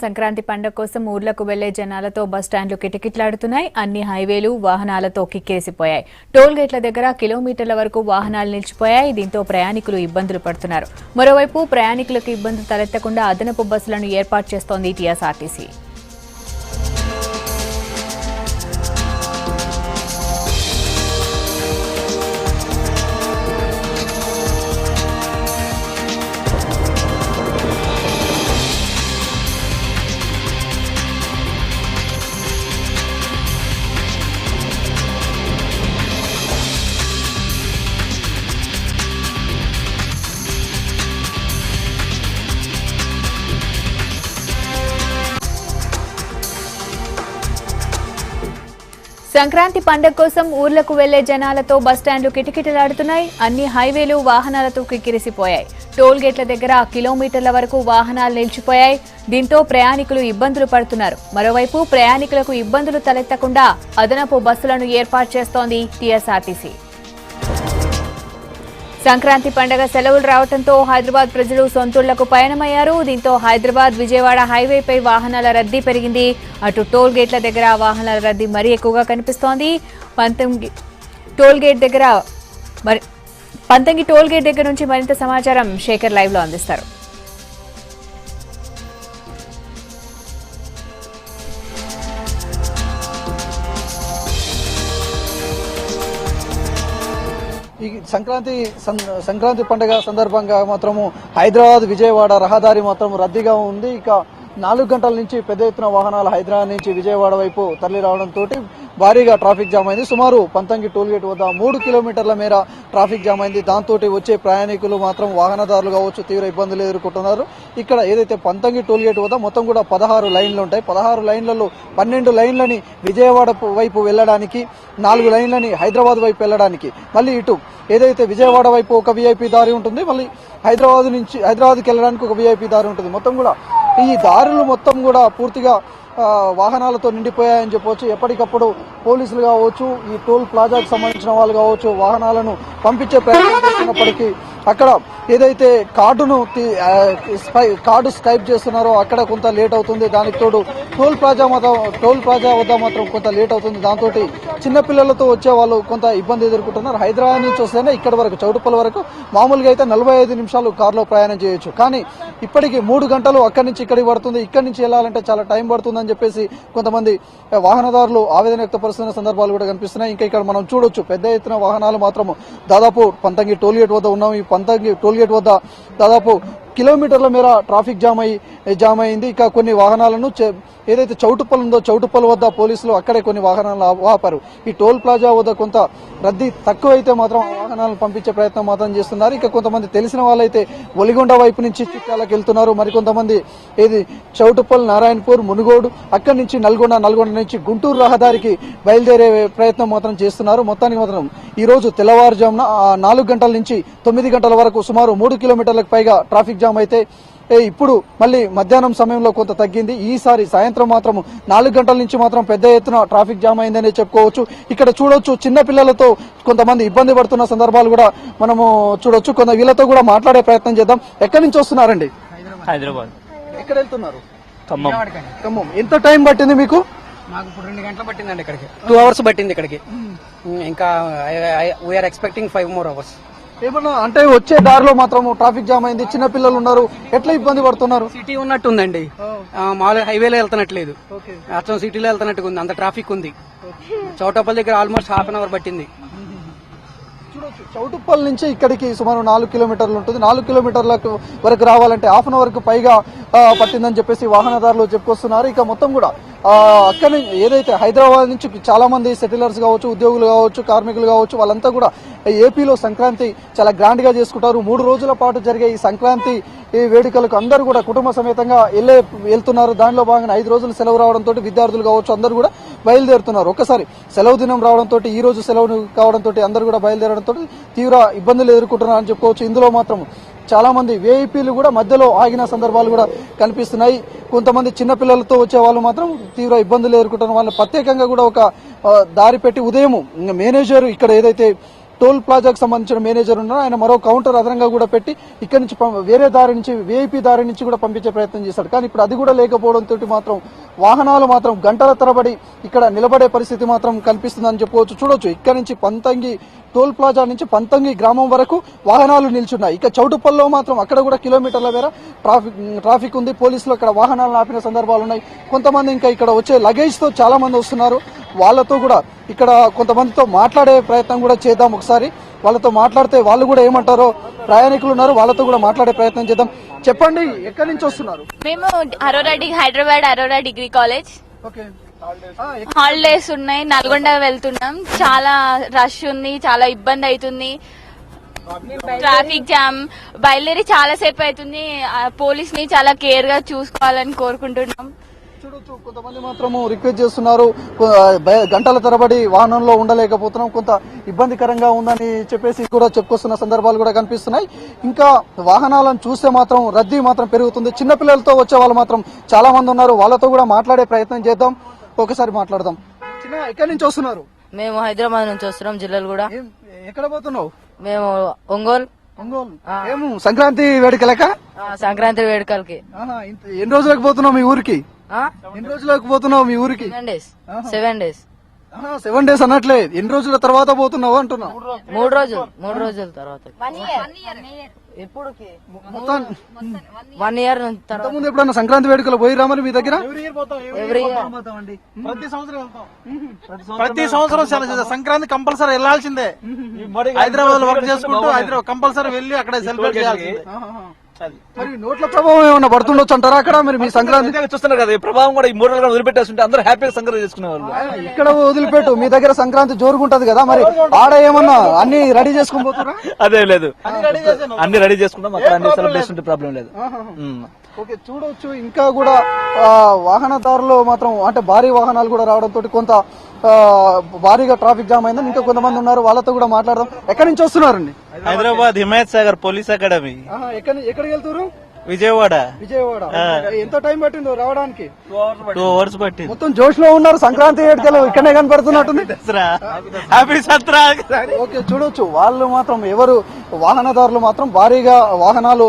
సంక్రాంతి పండుగ కోసం ఊర్లకు వెళ్లే జనాలతో బస్టాండ్లు కిటకిటలాడుతున్నాయి. అన్ని హైవేలు వాహనాలతో కిక్కిరిసిపోయాయి. టోల్ గేట్ల దగ్గర కిలోమీటర్ల వరకు వాహనాలు నిలిచిపోయాయి. దీంతో ప్రయాణికులు ఇబ్బందులు పడుతున్నారు. మరోవైపు ప్రయాణికులకు ఇబ్బందులు తలెత్తకుండా అదనపు బస్సులను ఏర్పాటు చేస్తోంది టీఎస్ఆర్టీసీ. సంక్రాంతి పండుగ కోసం ఊర్లకు వెళ్లే జనాలతో బస్టాండ్లు కిటకిటలాడుతున్నాయి. అన్ని హైవేలు వాహనాలతో కిక్కిరిసిపోయాయి. టోల్ గేట్ల దగ్గర కిలోమీటర్ల వరకు వాహనాలు నిలిచిపోయాయి. దీంతో ప్రయాణికులు ఇబ్బందులు పడుతున్నారు. మరోవైపు ప్రయాణికులకు ఇబ్బందులు తలెత్తకుండా అదనపు బస్సులను ఏర్పాటు చేస్తోంది టీఎస్ఆర్టీసీ. సంక్రాంతి పండుగ సెలవులు రావడంతో హైదరాబాద్ ప్రజలు సొంతూళ్లకు పయనమయ్యారు. దీంతో హైదరాబాద్ విజయవాడ హైవేపై వాహనాల రద్దీ పెరిగింది. అటు టోల్ గేట్ల దగ్గర వాహనాల రద్దీ మరీ ఎక్కువగా కనిపిస్తోంది. పంతంగి టోల్ గేట్ దగ్గర నుంచి మరింత సమాచారం శేఖర్ లైవ్ లో అందిస్తారు. ఈ సంక్రాంతి పండుగ సందర్భంగా మాత్రము హైదరాబాద్ విజయవాడ రహదారి మాత్రం రద్దీగా ఉంది. ఇక 4 గంటల నుంచి పెద్ద ఎత్తున వాహనాలు హైదరాబాద్ నుంచి విజయవాడ వైపు తరలి రావడంతో భారీగా ట్రాఫిక్ జామ్ అయింది. సుమారు పంతంగి టోల్ గేట్ వద్ద 3 కిలోమీటర్ల మేర ట్రాఫిక్ జామ్ అయింది. దాంతో వచ్చే ప్రయాణికులు మాత్రం వాహనదారులు కావచ్చు తీవ్ర ఇబ్బందులు ఎదుర్కొంటున్నారు. ఇక్కడ ఏదైతే పంతంగి టోల్ గేట్ వద్ద మొత్తం కూడా 16 లైన్లు ఉంటాయి. 16 లైన్లలో 12 లైన్లని విజయవాడ వైపు వెళ్లడానికి, 4 లైన్లని హైదరాబాద్ వైపు వెళ్లడానికి, మళ్ళీ ఇటు ఏదైతే విజయవాడ వైపు ఒక విఐపి దారి ఉంటుంది, మళ్ళీ హైదరాబాద్కి వెళ్ళడానికి ఒక విఐపి దారి ఉంటుంది. మొత్తం కూడా ఈ దారులు మొత్తం కూడా పూర్తిగా వాహనాలతో నిండిపోయాయని చెప్పవచ్చు. ఎప్పటికప్పుడు పోలీసులు కావచ్చు, ఈ టోల్ ప్లాజాకు సంబంధించిన వాళ్ళు కావచ్చు వాహనాలను పంపించే ప్రయత్నం చేస్తున్నప్పటికీ అక్కడ ఏదైతే కార్డు స్కైప్ చేస్తున్నారో అక్కడ కొంత లేట్ అవుతుంది. దానికి తోడు టోల్ ప్లాజా వద్ద మాత్రం కొంత లేట్ అవుతుంది. దాంతో చిన్నపిల్లలతో వచ్చే వాళ్ళు కొంత ఇబ్బంది ఎదుర్కొంటున్నారు. హైదరాబాద్ నుంచి వస్తేనే ఇక్కడ వరకు చౌటుప్పల్ వరకు మామూలుగా అయితే 45 నిమిషాలు కారులో ప్రయాణం చేయొచ్చు. కానీ ఇప్పటికీ 3 గంటలు అక్కడి నుంచి ఇక్కడికి పడుతుంది. ఇక్కడి నుంచి వెళ్ళాలంటే చాలా టైం పడుతుందని చెప్పేసి కొంతమంది వాహనదారులు ఆవేదన వ్యక్తపరుస్తున్న సందర్భాలు కూడా కనిపిస్తున్నాయి. ఇంకా ఇక్కడ మనం చూడొచ్చు పెద్ద ఎత్తున వాహనాలు మాత్రం దాదాపు పంతంగి టోల్ గేట్ వద్ద ఉన్నాం. ఈ పంతంగి టోల్ గేట్ వద్ద దాదాపు కిలోమీటర్ల మేర ట్రాఫిక్ జామ్ అయింది. ఇక కొన్ని వాహనాలను ఏదైతే చౌటుప్పల్ ఉందో చౌటుప్పల్ వద్ద పోలీసులు అక్కడే కొన్ని వాహనాలను ఆపారు. ఈ టోల్ ప్లాజా వద్ద కొంత రద్దీ తక్కువైతే మాత్రం వాహనాలను పంపించే ప్రయత్నం మాత్రం చేస్తున్నారు. ఇక కొంతమంది తెలిసిన వాళ్ళైతే ఒలిగొండ వైపు నుంచి చిట్యాలకు వెళ్తున్నారు. మరికొంతమంది ఏది చౌటుప్పల్, నారాయణపూర్, మునుగోడు, అక్కడి నుంచి నల్గొండ నుంచి గుంటూరు రహదారికి బయలుదేరే ప్రయత్నం మాత్రం చేస్తున్నారు. మొత్తానికి మాత్రం ఈ రోజు తెల్లవారుజామున 4 గంటల నుంచి 9 గంటల వరకు సుమారు 3 కిలోమీటర్లకు పైగా ట్రాఫిక్ జామ్ అయితే ఇప్పుడు మళ్ళీ మధ్యాహ్నం సమయంలో కొంత తగ్గింది. ఈసారి సాయంత్రం మాత్రం 4 గంటల నుంచి మాత్రం పెద్ద ఎత్తున ట్రాఫిక్ జామ్ అయిందనే చెప్పుకోవచ్చు. ఇక్కడ చూడొచ్చు చిన్న పిల్లలతో కొంతమంది ఇబ్బంది పడుతున్న సందర్భాలు కూడా మనము చూడొచ్చు. వీళ్ళతో కూడా మాట్లాడే ప్రయత్నం చేద్దాం. ఎక్కడి నుంచి వస్తున్నారండి? హైదరాబాద్. ఎక్కడ వెళ్తున్నారు? ఖమ్మం. ఎంత టైం పట్టింది మీకు? మాకు ఇప్పుడు 2 గంటలు పట్టిందండి. ఇక్కడికి 2 అవర్స్ పట్టింది. ఇక్కడికి ఇంకా వీఆర్ ఎక్స్పెక్టింగ్ 5 more hours. ఏమన్నా అంటే వచ్చే దారిలో మాత్రం ట్రాఫిక్ జామ్ అయింది, చిన్న పిల్లలు ఉన్నారు, ఎట్లా ఇబ్బంది పడుతున్నారు? సిటీ ఉన్నట్టుందండి, మామూలుగా హైవేలో వెళ్తున్నట్లేదు, అచ్చం సిటీలో వెళ్తున్నట్టుగా ఉంది. అంత ట్రాఫిక్ ఉంది. చౌటప్పల్ దగ్గర ఆల్మోస్ట్ ½ అవర్ పట్టింది. చూడొచ్చు చౌటుప్పల్ నుంచి ఇక్కడికి సుమారు 4 కిలోమీటర్లు ఉంటుంది. 4 కిలోమీటర్ల వరకు రావాలంటే ½ అవర్ కు పైగా పట్టిందని చెప్పేసి వాహనదారులు చెప్పుకొస్తున్నారు. ఇక మొత్తం కూడా అక్కడ ఏదైతే హైదరాబాద్ నుంచి చాలా మంది సెటిలర్స్ కావచ్చు, ఉద్యోగులు కావచ్చు, కార్మికులు కావచ్చు, వాళ్ళంతా కూడా ఏపీలో సంక్రాంతి చాలా గ్రాండ్ గా చేసుకుంటారు. 3 రోజుల పాటు జరిగే ఈ సంక్రాంతి వేడుకలకు అందరూ కూడా కుటుంబ సమేతంగా వెళ్తున్నారు. దానిలో భాగంగా 5 రోజులు సెలవు రావడంతో విద్యార్థులు కావచ్చు అందరూ కూడా బయలుదేరుతున్నారు. ఒక్కసారి సెలవు దినం రావడంతో ఈ రోజు సెలవు కావడంతో అందరూ కూడా బయలుదేరడంతో తీవ్ర ఇబ్బందులు ఎదుర్కొంటున్నారని చెప్పుకోవచ్చు. ఇందులో మాత్రం చాలా మంది వేఐపీలు కూడా మధ్యలో ఆగిన సందర్భాలు కూడా కనిపిస్తున్నాయి. కొంతమంది చిన్నపిల్లలతో వచ్చే వాళ్ళు మాత్రం తీవ్ర ఇబ్బందులు ఎదుర్కొంటున్న వాళ్ళు ప్రత్యేకంగా కూడా ఒక దారి పెట్టి ఉదయం మేనేజర్ ఇక్కడ ఏదైతే టోల్ ప్లాజాకు సంబంధించిన మేనేజర్ ఉన్నారు. ఆయన మరో కౌంటర్ అదనంగా కూడా పెట్టి ఇక్కడి నుంచి వేరే దారి నుంచి విఐపి దారి నుంచి కూడా పంపించే ప్రయత్నం చేశాడు. కానీ ఇప్పుడు అది కూడా లేకపోవడంతో మాత్రం వాహనాలు మాత్రం గంటల తరబడి ఇక్కడ నిలబడే పరిస్థితి మాత్రం కనిపిస్తుందని చెప్పుకోవచ్చు. చూడొచ్చు ఇక్కడ నుంచి పంతంగి టోల్ ప్లాజా నుంచి పంతంగి గ్రామం వరకు వాహనాలు నిల్చున్నాయి. ఇక చౌటుప్పల్లో మాత్రం అక్కడ కూడా కిలోమీటర్ల మేర ట్రాఫిక్ ఉంది. పోలీసులు అక్కడ వాహనాలను ఆపిన సందర్భాలు ఉన్నాయి. కొంతమంది ఇంకా ఇక్కడ వచ్చే లగేజ్ తో చాలా మంది వస్తున్నారు. వాళ్ళతో కూడా ఇక్కడ కొంతమందితో మాట్లాడే ప్రయత్నం కూడా చేద్దాం. ఒకసారి వాళ్ళతో మాట్లాడితే వాళ్ళు కూడా ఏమంటారో, ప్రయాణికులు ఉన్నారు, వాళ్ళతో కూడా మాట్లాడే ప్రయత్నం చేద్దాం. చెప్పండి, ఎక్కడి నుంచి వస్తున్నారు? మేము Hyderabad Aurora degree college. Okay, holidays ఉన్నాయి, నల్గొండ వెళ్తున్నాం. చాలా రష్ ఉంది, చాలా ఇబ్బంది అవుతుంది. ట్రాఫిక్ జామ్ బయలుదేరి చాలా సేపు అవుతుంది. పోలీస్ ని చాలా కేర్ గా చూసుకోవాలని కోరుకుంటున్నాం. చూడొచ్చు, కొంతమంది మాత్రము రిక్వెస్ట్ చేస్తున్నారు, గంటల తరబడి వాహనంలో ఉండలేకపోతున్నాం, కొంత ఇబ్బందికరంగా ఉందని చెప్పేసి కూడా చెప్పుకొస్తున్న సందర్భాలు కూడా కనిపిస్తున్నాయి. ఇంకా వాహనాలను చూస్తే మాత్రం రద్దీ మాత్రం పెరుగుతుంది. చిన్నపిల్లలతో వచ్చే వాళ్ళు మాత్రం చాలా మంది ఉన్నారు. వాళ్ళతో కూడా మాట్లాడే ప్రయత్నం చేద్దాం. ఒకసారి మాట్లాడదాం. చిన్న, ఎక్కడి నుంచి వస్తున్నారు? మేము హైదరాబాద్ నుంచి వస్తున్నాం. జిల్లాలు కూడా. ఎక్కడ పోతున్నావు? మేము ఒంగోలు. ఏం సంక్రాంతి వేడుకలక? సంక్రాంతి వేడుకలకి. ఎన్ని రోజులకు పోతున్నావు మీ ఊరికి? ఎన్ని రోజులకు పోతున్నావు మీ ఊరికి? 7 days. 7 days అన్నట్లే, ఎన్ని రోజుల తర్వాత పోతున్నావు అంటున్నా? 3 రోజుల తర్వాత. ఇప్పుడు 1 year తర్వాత. ముందు ఎప్పుడన్నా సంక్రాంతి వేడుకలు పోయిరా మరి మీ దగ్గర? ప్రతి సంవత్సరం సంక్రాంతి కంపల్సరీ వెళ్లాల్సిందే. హైదరాబాద్ లో వర్క్ చేసుకుంటూ హైదరాబాద్ కంపల్సరీ వెళ్లి అక్కడ సెలబ్రేట్ చేయాల్సిందే. మరి నోట్ల ప్రభావం ఏమన్నా పడుతుండొచ్చు అంటారా అక్కడ? మరి మీ సంక్రాంతి చూస్తున్నారు కదా, ఈ ప్రభావం కూడా ఈ 3 రోజులు వదిలిపెట్టేస్తుంటే అందరూ హ్యాపీగా సంక్రాంతి చేసుకునే వాళ్ళు. ఇక్కడ వదిలిపెట్టు, మీ దగ్గర సంక్రాంతి జోరుగుంటది కదా, మరి ఆడ ఏమన్నా అన్ని రెడీ చేసుకుని పోతారా? అదే లేదు, అన్ని రెడీ చేసుకుంటాం, అక్కడ అన్ని సెలబ్రేషన్ ప్రాబ్లం లేదు. ఓకే, చూడొచ్చు ఇంకా కూడా వాహనదారులు మాత్రం అంటే భారీ వాహనాలు కూడా రావడంతో కొంత భారీగా ట్రాఫిక్ జామ్ అయిందని ఇంకా కొంతమంది ఉన్నారు. వాళ్ళతో కూడా మాట్లాడదాం. ఎక్కడి నుంచి వస్తున్నారండి? Hyderabad Himayat Sagar police academy. ఎక్కడికి వెళ్తారు? విజయవాడ. ఎంత టైం పట్టిందో రావడానికి? 2 hours పట్టింది. మొత్తం జోష్ లో ఉన్నారు. సంక్రాంతి వేడుకలు ఇక్కడనే కనపడుతున్నట్టుంది. హ్యాపీ సత్రా. ఓకే, చూడొచ్చు వాళ్ళు మాత్రం ఎవరు వాహనదారులు మాత్రం భారీగా వాహనాలు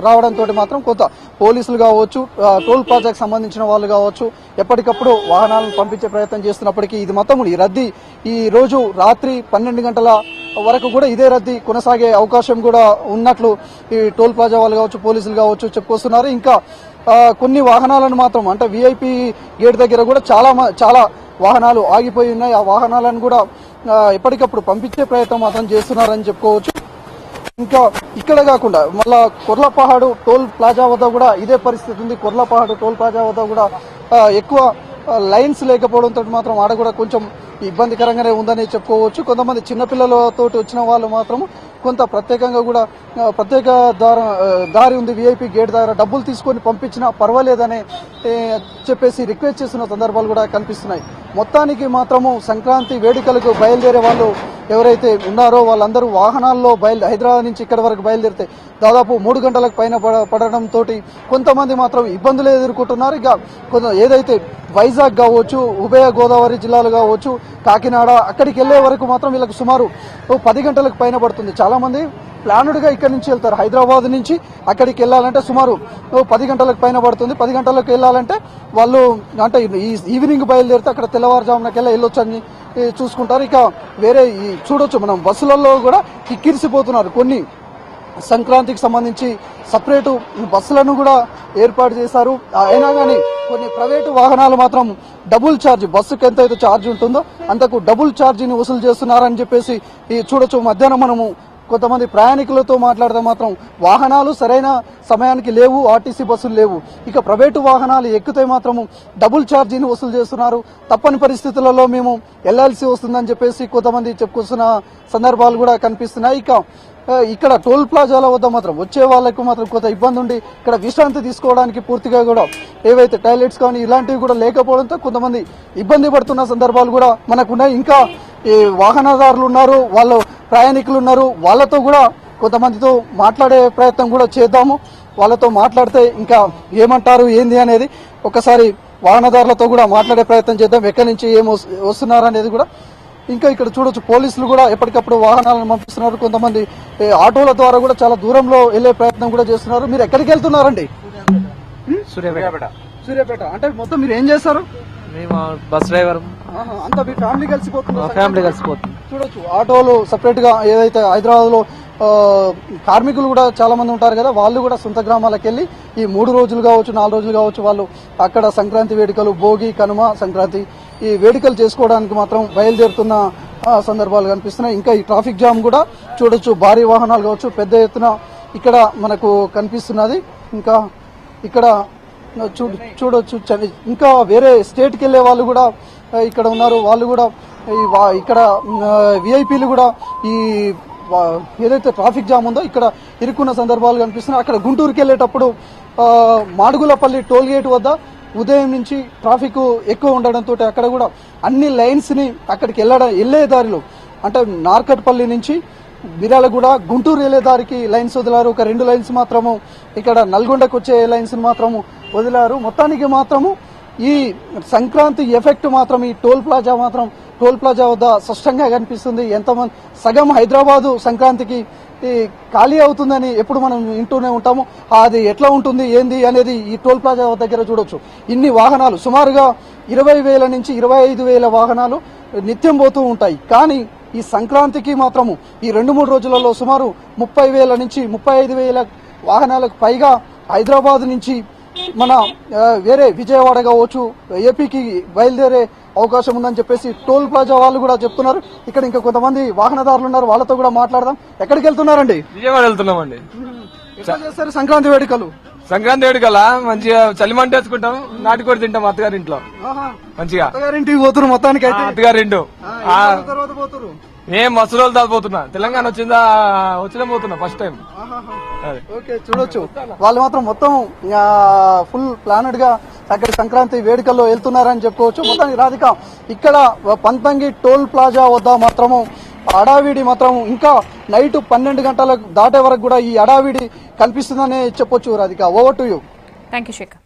రావడంతో మాత్రం కొంత పోలీసులు కావచ్చు, టోల్ ప్లాజాకు సంబంధించిన వాళ్ళు కావచ్చు, ఎప్పటికప్పుడు వాహనాలను పంపించే ప్రయత్నం చేస్తున్నప్పటికీ ఇది మొత్తం ఈ రద్దీ ఈ రోజు రాత్రి 12 గంటల వరకు కూడా ఇదే రద్దీ కొనసాగే అవకాశం కూడా ఉన్నట్లు ఈ టోల్ ప్లాజా వాళ్ళు కావచ్చు, పోలీసులు కావచ్చు చెప్పుకొస్తున్నారు. ఇంకా కొన్ని వాహనాలను మాత్రం అంటే విఐపి గేట్ దగ్గర కూడా చాలా వాహనాలు ఆగిపోయి ఉన్నాయి. ఆ వాహనాలను కూడా ఎప్పటికప్పుడు పంపించే ప్రయత్నం మాత్రం చేస్తున్నారని చెప్పుకోవచ్చు. ఇంకా ఇక్కడ కాకుండా మళ్ళా కొర్లపహాడు టోల్ ప్లాజా వద్ద కూడా ఇదే పరిస్థితి ఉంది. కొర్లపహాడు టోల్ ప్లాజా వద్ద కూడా ఎక్కువ లైన్స్ లేకపోవడంతో మాత్రం ఆడ కూడా కొంచెం ఇబ్బందికరంగానే ఉందని చెప్పుకోవచ్చు. కొంతమంది చిన్నపిల్లలతో వచ్చిన వాళ్ళు మాత్రం కొంత ప్రత్యేకంగా కూడా ప్రత్యేక దారి ఉంది విఐపి గేట్ దగ్గర, డబ్బులు తీసుకొని పంపించినా పర్వాలేదని చెప్పేసి రిక్వెస్ట్ చేస్తున్న సందర్భాలు కూడా కనిపిస్తున్నాయి. మొత్తానికి మాత్రము సంక్రాంతి వేడుకలకు బయలుదేరే వాళ్ళు ఎవరైతే ఉన్నారో వాళ్ళందరూ వాహనాల్లో హైదరాబాద్ నుంచి ఇక్కడ వరకు బయలుదేరితే దాదాపు 3 గంటలకు పైన పడడంతో కొంతమంది మాత్రం ఇబ్బందులు ఎదుర్కొంటున్నారు. ఇక ఏదైతే వైజాగ్ కావచ్చు, ఉభయ గోదావరి జిల్లాలు కావచ్చు, కాకినాడ అక్కడికి వెళ్లే వరకు మాత్రం వీళ్ళకి సుమారు 10 గంటలకు పైన పడుతుంది. చాలా మంది ప్లానుడ్ గా ఇక్కడ నుంచి వెళ్తారు. హైదరాబాద్ నుంచి అక్కడికి వెళ్ళాలంటే సుమారు 10 గంటలకు పైన పడుతుంది. 10 గంటలకు వెళ్ళాలంటే వాళ్ళు అంటే ఈవినింగ్ బయలుదేరితే అక్కడ తెల్లవారుజామునకెళ్ళి వెళ్ళొచ్చని చూసుకుంటారు. ఇక వేరే చూడొచ్చు మనం బస్సులలో కూడా కిక్కిరిసిపోతున్నారు. కొన్ని సంక్రాంతికి సంబంధించి సపరేటు బస్సులను కూడా ఏర్పాటు చేశారు. అయినా కానీ కొన్ని ప్రైవేటు వాహనాలు మాత్రం డబుల్ ఛార్జ్, బస్సుకు ఎంతైతే ఛార్జ్ ఉంటుందో అంతకు డబుల్ ఛార్జీని వసూలు చేస్తున్నారని చెప్పేసి చూడొచ్చు. మధ్యాహ్నం మనము కొంతమంది ప్రయాణికులతో మాట్లాడితే మాత్రం వాహనాలు సరైన సమయానికి లేవు, ఆర్టీసీ బస్సులు లేవు. ఇక ప్రైవేటు వాహనాలు ఎక్కితే మాత్రము డబుల్ ఛార్జీని వసూలు చేస్తున్నారు. తప్పని పరిస్థితులలో మేము వెళ్లాల్సి వస్తుందని చెప్పేసి కొంతమంది చెప్పుకొస్తున్న సందర్భాలు కూడా కనిపిస్తున్నాయి. ఇక ఇక్కడ టోల్ ప్లాజాల వద్ద మాత్రం వచ్చే వాళ్ళకు మాత్రం కొంత ఇబ్బంది ఉండి ఇక్కడ విశ్రాంతి తీసుకోవడానికి పూర్తిగా కూడా ఏవైతే టాయిలెట్స్ కానీ ఇలాంటివి కూడా లేకపోవడంతో కొంతమంది ఇబ్బంది పడుతున్న సందర్భాలు కూడా మనకున్నాయి. ఇంకా ఈ వాహనదారులు ఉన్నారు, వాళ్ళు ప్రయాణికులు ఉన్నారు, వాళ్ళతో కూడా కొంతమందితో మాట్లాడే ప్రయత్నం కూడా చేద్దాము. వాళ్ళతో మాట్లాడితే ఇంకా ఏమంటారు ఏంది అనేది ఒకసారి వాహనదారులతో కూడా మాట్లాడే ప్రయత్నం చేద్దాం. ఎక్కడి నుంచి ఏం వస్తున్నారు అనేది కూడా ఇంకా ఇక్కడ చూడొచ్చు పోలీసులు కూడా ఎప్పటికప్పుడు వాహనాలను పంపిస్తున్నారు. కొంతమంది ఆటోల ద్వారా కూడా చాలా దూరంలో వెళ్లే ప్రయత్నం కూడా చేస్తున్నారు. మీరు ఎక్కడికి వెళ్తున్నారండి? సూర్యాపేట. అంటే మొత్తం మీరు ఏం చేస్తారు? మేము బస్ డ్రైవర్, అంతా మీ ఫ్యామిలీ కలిసిపోతున్నారు? ఫ్యామిలీ కలిసిపోతుంది. చూడొచ్చు ఆటోలు సెపరేట్ గా ఏదైతే హైదరాబాద్ లో కార్మికులు కూడా చాలా మంది ఉంటారు కదా, వాళ్ళు కూడా సొంత గ్రామాలకు వెళ్లి ఈ 3 రోజులు కావచ్చు 4 రోజులు కావచ్చు వాళ్ళు అక్కడ సంక్రాంతి వేడుకలు, భోగి, కనుమ, సంక్రాంతి ఈ వేడుకలు చేసుకోవడానికి మాత్రం బయలుదేరుతున్న సందర్భాలు కనిపిస్తున్నాయి. ఇంకా ఈ ట్రాఫిక్ జామ్ కూడా చూడొచ్చు, భారీ వాహనాలు కావచ్చు పెద్ద ఎత్తున ఇక్కడ మనకు కనిపిస్తున్నది. ఇంకా ఇక్కడ చూడొచ్చు ఇంకా వేరే స్టేట్కి వెళ్లే వాళ్ళు కూడా ఇక్కడ ఉన్నారు. వాళ్ళు కూడా ఇక్కడ విఐపీలు కూడా ఈ ఏదైతే ట్రాఫిక్ జామ్ ఉందో ఇక్కడ ఇరుక్కున్న సందర్భాలు కనిపిస్తున్నాయి. అక్కడ గుంటూరుకి వెళ్లేటప్పుడు మాడుగులపల్లి టోల్ గేట్ వద్ద ఉదయం నుంచి ట్రాఫిక్ ఎక్కువ ఉండడంతో అక్కడ కూడా అన్ని లైన్స్ ని అక్కడికి వెళ్లే దారిలో అంటే నార్కట్పల్లి నుంచి మిర్యాలగూడ, గుంటూరు వెళ్లే దారికి లైన్స్ వదిలారు. ఒక 2 లైన్స్ మాత్రము ఇక్కడ నల్గొండకు వచ్చే లైన్స్ మాత్రము వదిలారు. మొత్తానికి మాత్రము ఈ సంక్రాంతి ఎఫెక్ట్ మాత్రం ఈ టోల్ ప్లాజా వద్ద స్పష్టంగా కనిపిస్తుంది. ఎంతమంది సగం హైదరాబాదు సంక్రాంతికి ఖాళీ అవుతుందని ఎప్పుడు మనం వింటూనే ఉంటాము. అది ఎట్లా ఉంటుంది ఏంది అనేది ఈ టోల్ ప్లాజా దగ్గర చూడొచ్చు. ఇన్ని వాహనాలు సుమారుగా 20,000 నుంచి 25,000 వాహనాలు నిత్యం పోతూ ఉంటాయి. కానీ ఈ సంక్రాంతికి మాత్రము ఈ 2-3 రోజులలో సుమారు 30,000 నుంచి 35,000 వాహనాలకు పైగా హైదరాబాద్ నుంచి మన వేరే విజయవాడ కావచ్చు ఏపీకి బయలుదేరే అవకాశం ఉందని చెప్పేసి టోల్ ప్లాజా వాళ్ళు కూడా చెప్తున్నారు. ఇక్కడ ఇంకా కొంతమంది వాహనదారులు ఉన్నారు, వాళ్ళతో కూడా మాట్లాడదాం. ఎక్కడికి వెళ్తున్నారండి? విజయవాడ వెళ్తున్నామండి. ఎట్లా చేస్తారు సంక్రాంతి వేడుకలు? సంక్రాంతి వేడుకల మంచిగా చలిమంట వేసుకుంటాం, నాటుకోడి తింటాం అత్తగారింట్లో మంచిగా. అత్తగారింటికి పోతున్నారు మొత్తానికి అయితే? అత్తగారింటు తర్వాత పోతున్నారు. ఏం మస్తు రోజులు దాచిపోతున్నా, తెలంగాణ వచ్చిన పోతున్నా ఫస్ట్ టైం. ఓకే, చూడొచ్చు వాళ్ళు మాత్రం మొత్తం ఫుల్ ప్లానెడ్ గా అక్కడ సంక్రాంతి వేడుకల్లో వెళ్తున్నారని చెప్పుకోవచ్చు. మొత్తానికి రాధిక ఇక్కడ పంతంగి టోల్ ప్లాజా వద్ద మాత్రము అడావిడి మాత్రం ఇంకా నైట్ 12 గంటలకు దాటే వరకు కూడా ఈ అడావిడి కనిపిస్తుందని చెప్పొచ్చు. Radhika, over to you. Thank you Shekhar.